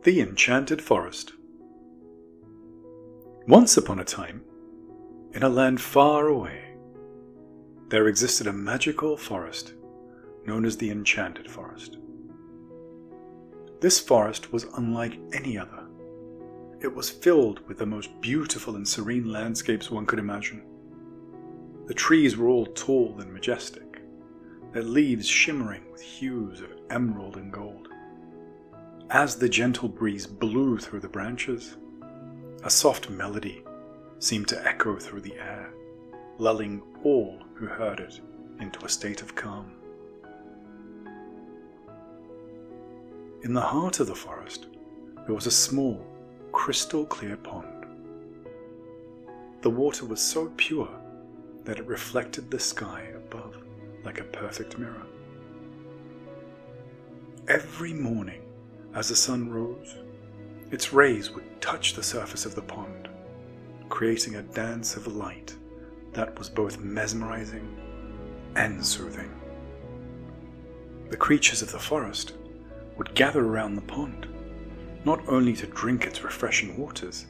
The Enchanted Forest. Once upon a time, in a land far away, there existed a magical forest known as the Enchanted Forest. This forest was unlike any other. It was filled with the most beautiful and serene landscapes one could imagine. The trees were all tall and majestic, their leaves shimmering with hues of emerald and gold. As the gentle breeze blew through the branches, a soft melody seemed to echo through the air, lulling all who heard it into a state of calm. In the heart of the forest, there was a small, crystal-clear pond. The water was so pure that it reflected the sky above like a perfect mirror. Every morning, as the sun rose, its rays would touch the surface of the pond, creating a dance of light that was both mesmerizing and soothing. The creatures of the forest would gather around the pond, not only to drink its refreshing waters,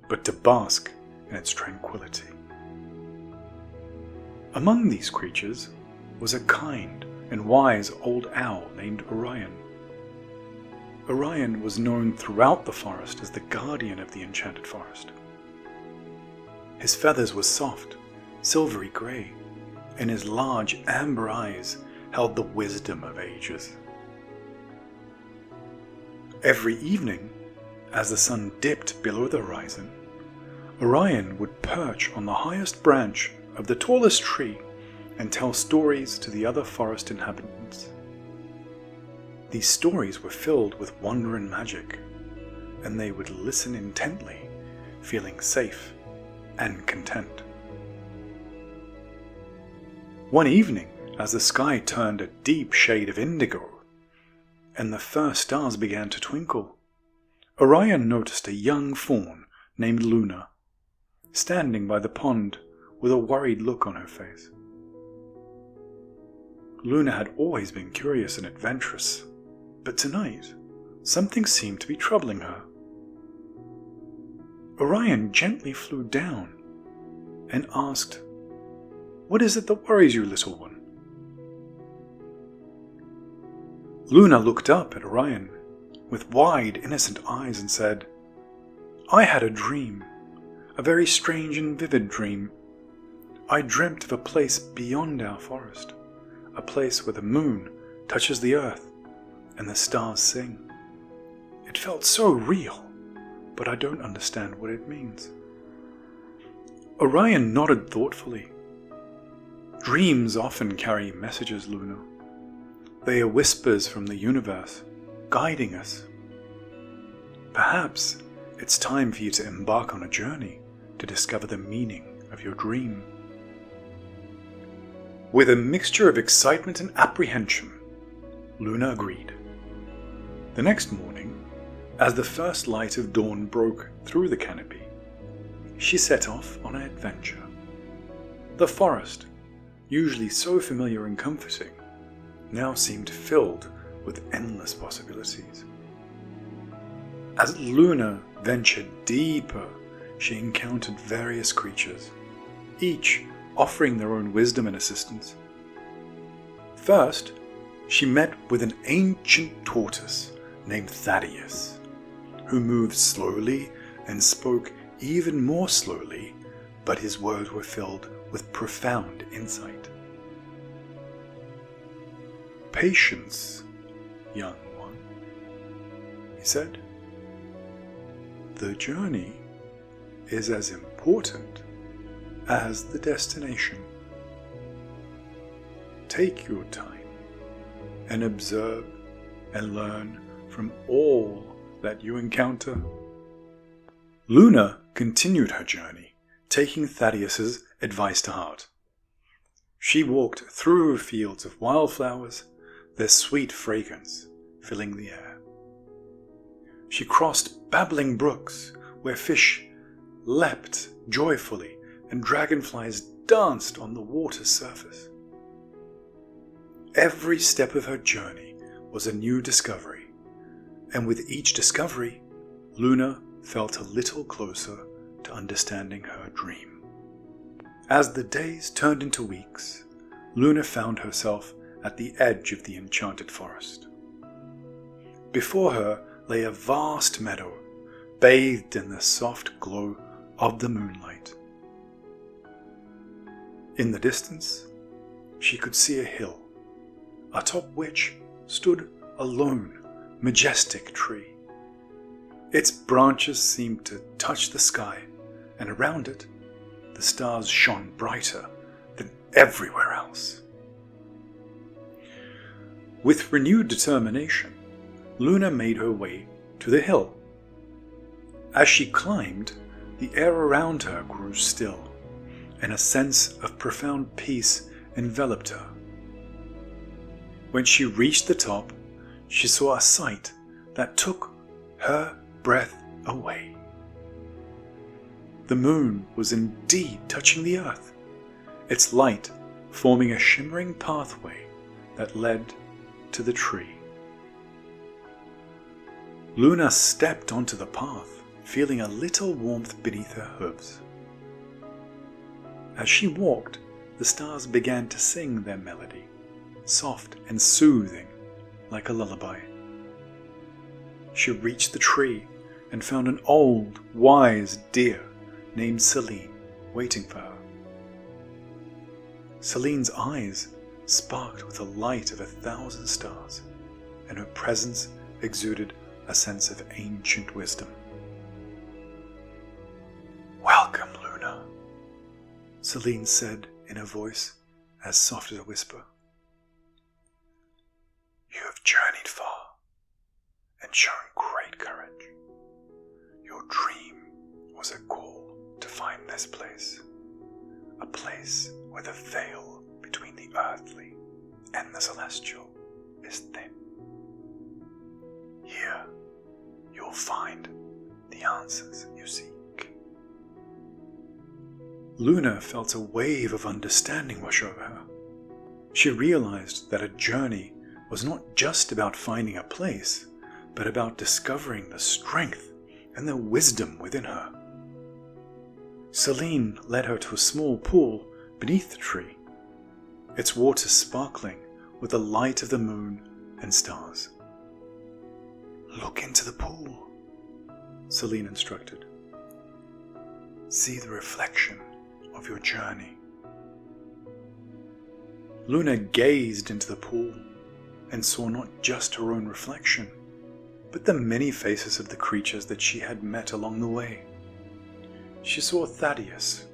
but to bask in its tranquility. Among these creatures was a kind and wise old owl named Orion. Orion was known throughout the forest as the guardian of the Enchanted Forest. His feathers were soft, silvery grey, and his large amber eyes held the wisdom of ages. Every evening, as the sun dipped below the horizon, Orion would perch on the highest branch of the tallest tree and tell stories to the other forest inhabitants. These stories were filled with wonder and magic, and they would listen intently, feeling safe and content. One evening, as the sky turned a deep shade of indigo, and the first stars began to twinkle, Orion noticed a young fawn named Luna, standing by the pond with a worried look on her face. Luna had always been curious and adventurous, but tonight, something seemed to be troubling her. Orion gently flew down and asked, "What is it that worries you, little one?" Luna looked up at Orion with wide, innocent eyes and said, "I had a dream, a very strange and vivid dream. I dreamt of a place beyond our forest, a place where the moon touches the earth and the stars sing. It felt so real, but I don't understand what it means." Orion nodded thoughtfully. "Dreams often carry messages, Luna. They are whispers from the universe, guiding us. Perhaps it's time for you to embark on a journey to discover the meaning of your dream." With a mixture of excitement and apprehension, Luna agreed. The next morning, as the first light of dawn broke through the canopy, she set off on an adventure. The forest, usually so familiar and comforting, now seemed filled with endless possibilities. As Luna ventured deeper, she encountered various creatures, each offering their own wisdom and assistance. First, she met with an ancient tortoise named Thaddeus, who moved slowly and spoke even more slowly, but his words were filled with profound insight. "Patience, young one," he said. "The journey is as important as the destination. Take your time and observe and learn from all that you encounter." Luna continued her journey, taking Thaddeus's advice to heart. She walked through fields of wildflowers, their sweet fragrance filling the air. She crossed babbling brooks where fish leapt joyfully and dragonflies danced on the water's surface. Every step of her journey was a new discovery, and with each discovery, Luna felt a little closer to understanding her dream. As the days turned into weeks, Luna found herself at the edge of the Enchanted Forest. Before her lay a vast meadow, bathed in the soft glow of the moonlight. In the distance, she could see a hill, atop which stood a lone, majestic tree. Its branches seemed to touch the sky, and around it, the stars shone brighter than everywhere else. With renewed determination, Luna made her way to the hill. As she climbed, the air around her grew still, and a sense of profound peace enveloped her. When she reached the top, she saw a sight that took her breath away. The moon was indeed touching the earth, its light forming a shimmering pathway that led to the tree. Luna stepped onto the path, feeling a little warmth beneath her hooves. As she walked, the stars began to sing their melody, soft and soothing like a lullaby. She reached the tree and found an old, wise deer named Celine waiting for her. Celine's eyes sparkled with the light of 1,000 stars, and her presence exuded a sense of ancient wisdom. "Welcome, Luna," Celine said in a voice as soft as a whisper. "You have journeyed far and shown great courage. Your dream was a call to find this place, a place where the veil between the earthly and the celestial is thin. Here, you'll find the answers you seek." Luna felt a wave of understanding wash over her. She realized that a journey was not just about finding a place, but about discovering the strength and the wisdom within her. Celine led her to a small pool beneath the tree, its water sparkling with the light of the moon and stars. "Look into the pool," Celine instructed. "See the reflection of your journey." Luna gazed into the pool and saw not just her own reflection, but the many faces of the creatures that she had met along the way. She saw Thaddeus,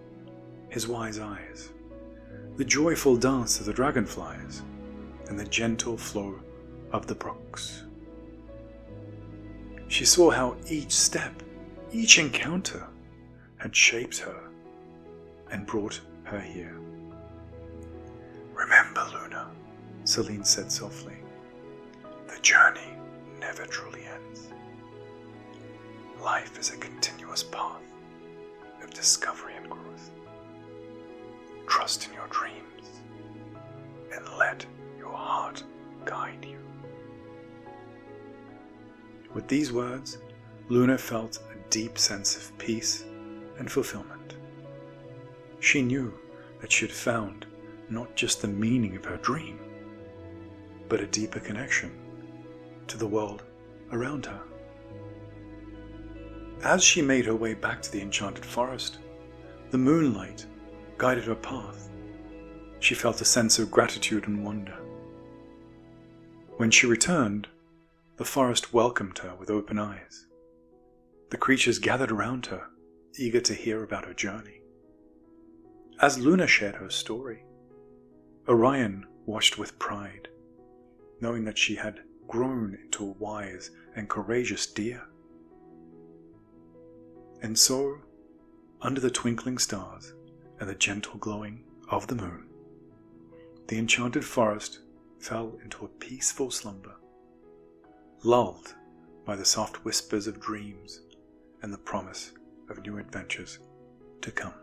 his wise eyes, the joyful dance of the dragonflies, and the gentle flow of the brooks. She saw how each step, each encounter, had shaped her and brought her here. "Remember, Luna," Celine said softly, "the journey never truly ends. Life is a continuous path of discovery and growth. Trust in your dreams and let your heart guide you." With these words, Luna felt a deep sense of peace and fulfillment. She knew that she had found not just the meaning of her dream, but a deeper connection to the world around her. As she made her way back to the Enchanted Forest, the moonlight guided her path. She felt a sense of gratitude and wonder. When she returned, the forest welcomed her with open eyes. The creatures gathered around her, eager to hear about her journey. As Luna shared her story, Orion watched with pride, knowing that she had grown into a wise and courageous deer. And so, under the twinkling stars and the gentle glowing of the moon, the Enchanted Forest fell into a peaceful slumber, lulled by the soft whispers of dreams and the promise of new adventures to come.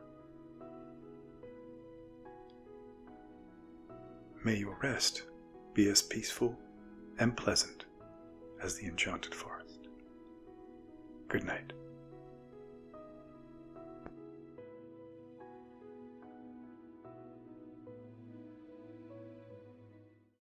May your rest be as peaceful and pleasant as the Enchanted Forest. Good night.